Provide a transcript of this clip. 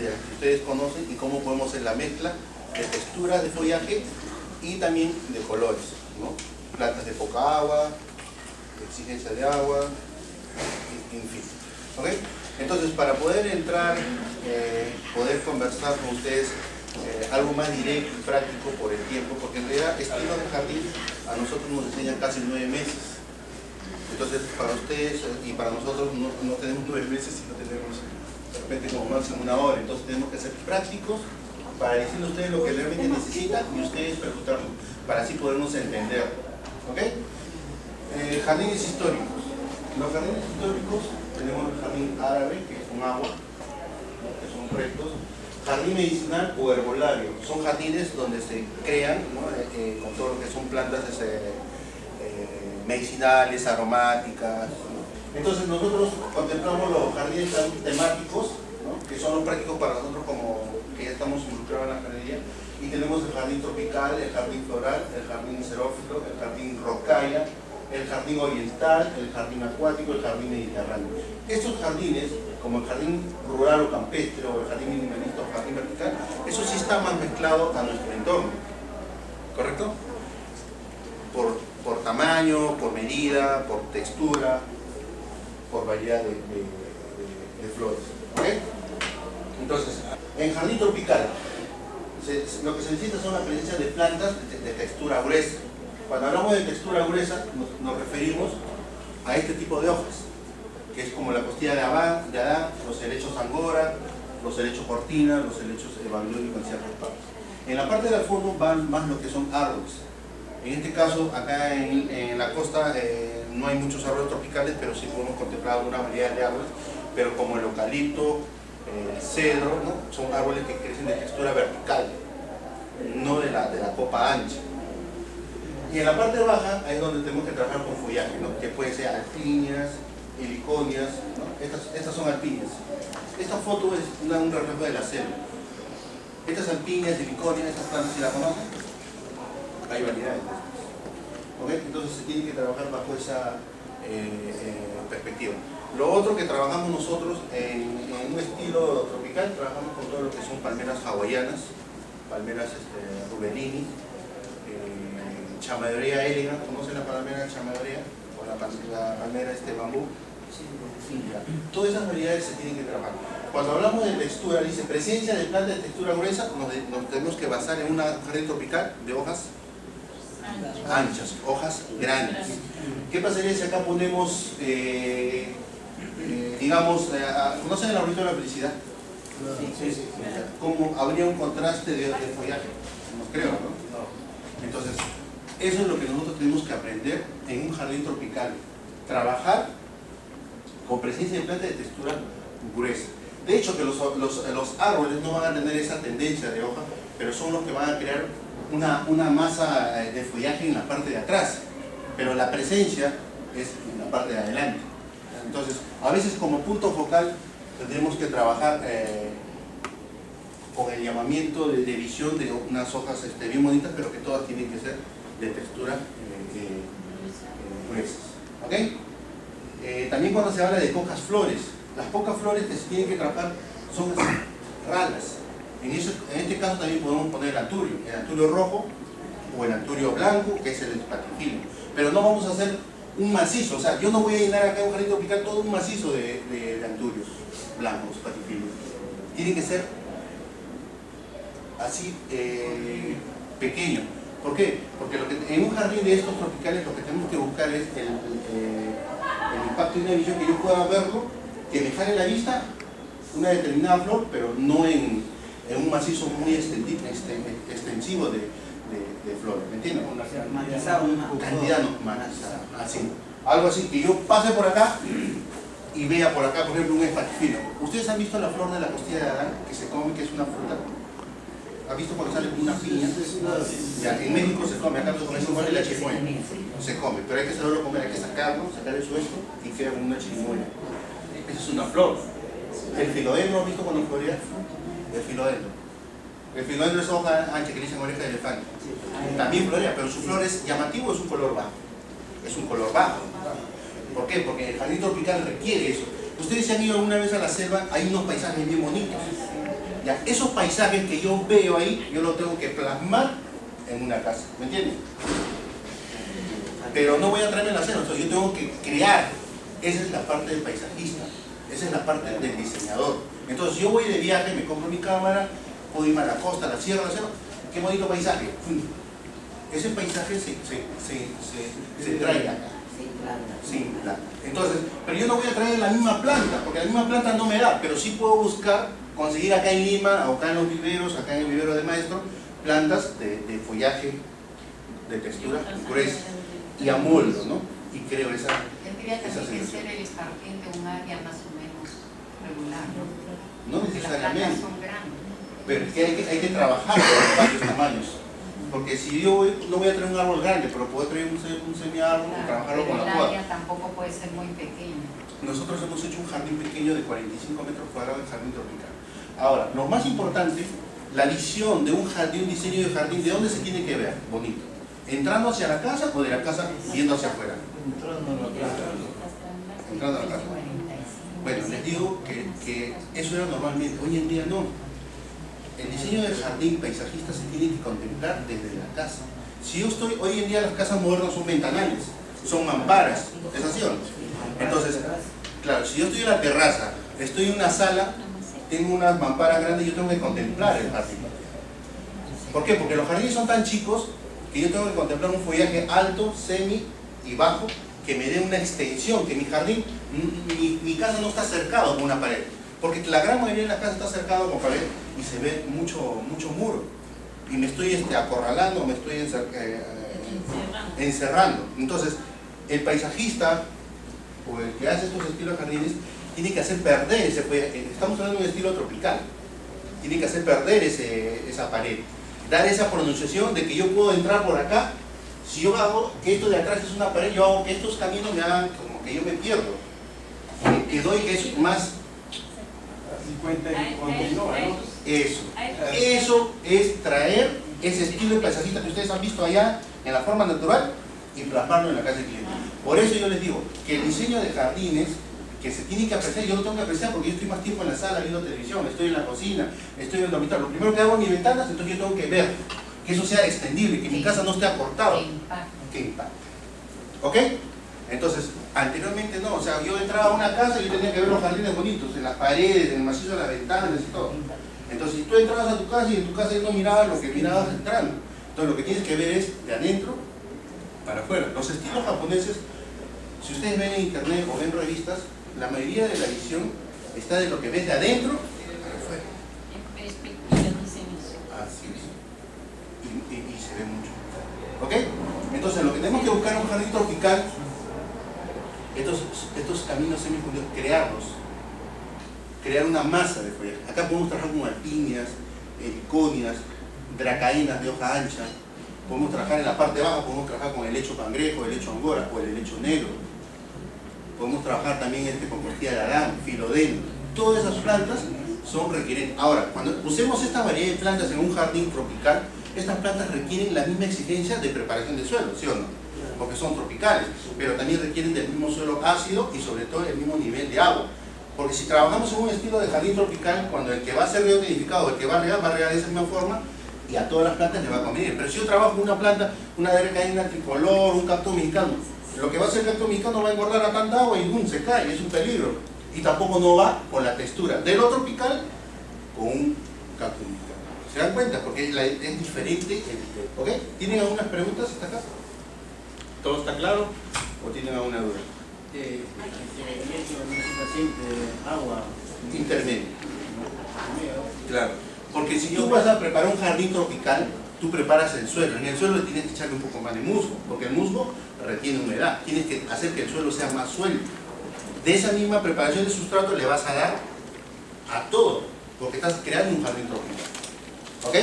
ideas que ustedes conocen y cómo podemos hacer la mezcla de texturas de follaje y también de colores, ¿no? Plantas de poca agua, exigencia de agua, en fin. ¿Okay? Entonces, para poder entrar, poder conversar con ustedes algo más directo y práctico por el tiempo, porque en realidad estilo de jardín a nosotros nos enseñan casi 9 meses. Entonces, para ustedes y para nosotros no tenemos 9 meses, sino tenemos de repente como máximo 1 hora. Entonces tenemos que ser prácticos para decirle a ustedes lo que realmente necesitan y ustedes preguntarlo, para así podernos entender. ¿Ok? Jardines históricos. Los jardines históricos tenemos el jardín árabe, que es con agua, ¿no? Que son rectos. Jardín medicinal o herbolario. Son jardines donde se crean, ¿no? Con todo lo que son plantas medicinales, aromáticas, ¿no? Entonces nosotros contemplamos los jardines temáticos, ¿no? Que son los prácticos para nosotros como que ya estamos involucrados en la jardinería, y tenemos el jardín tropical, el jardín floral, el jardín xerófilo, el jardín rocalla, el jardín oriental, el jardín acuático, el jardín mediterráneo. Estos jardines, como el jardín rural o campestre, o el jardín minimalista o jardín vertical, eso sí está más mezclado a nuestro entorno, ¿correcto? Por tamaño, por medida, por textura, por variedad de flores. ¿Okay? Entonces, en jardín tropical, lo que se necesita son la presencia de plantas de textura gruesa. Cuando hablamos de textura gruesa, nos referimos a este tipo de hojas, que es como la costilla de Adán, los helechos angora, los helechos cortina, los helechos babilónicos en ciertas partes. En la parte del fondo van más lo que son árboles. En este caso, acá en la costa no hay muchos árboles tropicales, pero sí podemos contemplar una variedad de árboles, pero como el eucalipto, el cedro, ¿no? Son árboles que crecen de textura vertical, no de la copa ancha. Y en la parte baja es donde tenemos que trabajar con follaje, ¿no? Que puede ser alpinias, heliconias, ¿no? Estas son alpinias. Esta foto es un reflejo de la selva. Estas alpinias, heliconias, estas plantas, ¿si la conocen? Hay variedades. ¿Okay? Entonces se tiene que trabajar bajo esa perspectiva. Lo otro que trabajamos nosotros en un estilo tropical, trabajamos con todo lo que son palmeras hawaianas, palmeras rubelini, chamaedorea elegans. ¿Conocen la palmera chamaedorea? O la palmera bambú. Sí, ya. Todas esas variedades se tienen que trabajar. Cuando hablamos de textura, dice presencia de plantas de textura gruesa, nos tenemos que basar en un jardín tropical de hojas anchas, hojas grandes. ¿Qué pasaría si acá ponemos, digamos, ¿conocen el arbolito de la felicidad? Sí. ¿Cómo habría un contraste de follaje? No creo, ¿no? Entonces, eso es lo que nosotros tenemos que aprender en un jardín tropical. Trabajar con presencia de plantas de textura gruesa. De hecho, que los árboles no van a tener esa tendencia de hoja, pero son los que van a crear una masa de follaje en la parte de atrás, pero la presencia es en la parte de adelante. Entonces, a veces como punto focal tendremos que trabajar con el llamamiento de visión de unas hojas bien bonitas, pero que todas tienen que ser de textura gruesas. ¿Ok? También cuando se habla de pocas flores, las pocas flores que se tienen que trabajar son ralas. En este caso también podemos poner el anturio rojo o el anturio blanco, que es el espatifilio. Pero no vamos a hacer un macizo, o sea, yo no voy a llenar acá en un jardín tropical todo un macizo de anturios blancos, espatifilios. Tiene que ser así pequeño. ¿Por qué? Porque en un jardín de estos tropicales lo que tenemos que buscar es el impacto de una visión, que yo pueda verlo, que me jale la vista una determinada flor, pero no en un macizo muy extensivo de flores, ¿me entienden? Matizado, cantidad no, matizada, así. Algo así, que yo pase por acá y vea por acá, por ejemplo, un espatifilio. ¿Ustedes han visto la flor de la costilla de Adán, que se come, que es una fruta? ¿Ha visto cuando sale una piña? Ya, en México se come, acá con eso vale la chirimoya. Se come, pero hay que saberlo comer, hay que sacarlo, sacar el suesto y queda como una chirimoya. Esa es una flor. El filodendro, ¿has visto cuando florea? El filodendro. El filodendro es hoja ancha que le dicen oreja de elefante. También florea, pero su flor es llamativo, es un color bajo. Es un color bajo. ¿Por qué? Porque el jardín tropical requiere eso. Ustedes se han ido alguna vez a la selva, hay unos paisajes bien bonitos. Ya, esos paisajes que yo veo ahí, yo los tengo que plasmar en una casa, ¿me entiendes? Pero no voy a traerme la cena, yo tengo que crear. Esa es la parte del paisajista, esa es la parte del diseñador. Entonces yo voy de viaje, me compro mi cámara, puedo irme a la costa, a la sierra, qué bonito paisaje. Ese paisaje se trae acá. Sin planta. Entonces, pero yo no voy a traer la misma planta, porque la misma planta no me da, pero sí puedo buscar, conseguir acá en Lima, o acá en los viveros, acá en el vivero de maestro, plantas de follaje, de textura gruesa, y amoldo, ¿no? Y creo esa tendría también que ser el jardín de un área más o menos regular. No necesariamente. Las plantas son grandes. Pero es que hay que trabajar con varios tamaños. Porque si yo no voy a traer un árbol grande, pero puedo traer un semiárbol, Claro, y trabajarlo con la el poda. área tampoco puede ser muy pequeña. Nosotros hemos hecho un jardín pequeño de 45 metros cuadrados en jardín tropical. Ahora, lo más importante, la visión de un diseño de jardín, ¿de dónde se tiene que ver? Bonito. ¿Entrando hacia la casa o de la casa viendo hacia afuera? Entrando a la casa. Bueno, les digo que eso era normalmente, hoy en día no. El diseño del jardín paisajista se tiene que contemplar desde la casa. Si yo estoy, hoy en día las casas modernas son ventanales, son mamparas, ¿es así o no? Entonces, claro, si yo estoy en la terraza, estoy en una sala, tengo unas mamparas grandes, yo tengo que contemplar el jardín. ¿Por qué? Porque los jardines son tan chicos que yo tengo que contemplar un follaje alto, semi y bajo que me dé una extensión, que mi jardín, mi casa no está cercado con una pared. Porque la gran mayoría de las casas está cercado con pared y se ve mucho muro. Y me estoy acorralando, me estoy encerrando. Entonces, el paisajista o el que hace estos estilos de jardines tiene que hacer perder ese follaje. Estamos hablando de un estilo tropical. Tiene que hacer perder esa pared. Dar esa pronunciación de que yo puedo entrar por acá. Si yo hago que esto de atrás es una pared, yo hago que estos caminos me hagan como que yo me pierdo. Que doy que es más... Eso es traer ese estilo de paisajista que ustedes han visto allá en la forma natural y plasmarlo en la casa del cliente. Por eso yo les digo que el diseño de jardines que se tiene que apreciar, yo lo tengo que apreciar porque yo estoy más tiempo en la sala viendo televisión, estoy en la cocina, estoy en el dormitorio. Lo primero que hago en mis ventanas, entonces yo tengo que ver que eso sea extendible, que mi casa no esté acortada. Que impacte. ¿Ok? Entonces, anteriormente no, o sea, yo entraba a una casa y yo tenía que ver los jardines bonitos, en las paredes, en el macizo de las ventanas y todo. Entonces, si tú entrabas a tu casa y en tu casa no mirabas lo que mirabas entrando, entonces lo que tienes que ver es de adentro para afuera. Los estilos japoneses, si ustedes ven en internet o ven revistas, la mayoría de la visión está de lo que ves de adentro para afuera. Así es. Y se ve mucho. ¿Ok? Entonces, lo que tenemos que buscar en un jardín tropical, estos caminos semifolios, crear una masa de follaje. Acá podemos trabajar con alpinias, heliconias, dracaenas de hoja ancha. Podemos trabajar en la parte baja, podemos trabajar con el helecho cangrejo, el helecho angora o el helecho negro. Podemos trabajar también con costilla de Adán, filodendro. Todas esas plantas son requeridas. Ahora, cuando usemos esta variedad de plantas en un jardín tropical, estas plantas requieren la misma exigencia de preparación de suelo, ¿sí o no? Porque son tropicales, pero también requieren del mismo suelo ácido y sobre todo el mismo nivel de agua. Porque si trabajamos en un estilo de jardín tropical, cuando el que va a ser biodinificado, el que va a regar de esa misma forma, y a todas las plantas le va a convenir. Pero si yo trabajo una planta, una dracaena tricolor, un cactus mexicano, lo que va a hacer el cactus mexicano va a engordar a tanta agua y ¡bum!, se cae, es un peligro. Y tampoco no va con la textura de lo tropical con un cactus mexicano. ¿Se dan cuenta? Porque es diferente. ¿Ok? ¿Tienen algunas preguntas hasta acá? ¿Todo está claro? ¿O tienen alguna duda? Agua intermedio. Claro. Porque si tú vas a preparar un jardín tropical, tú preparas el suelo. En el suelo le tienes que echarle un poco más de musgo, porque el musgo retiene humedad. Tienes que hacer que el suelo sea más suelto. De esa misma preparación de sustrato le vas a dar a todo, porque estás creando un jardín tropical. ¿Ok?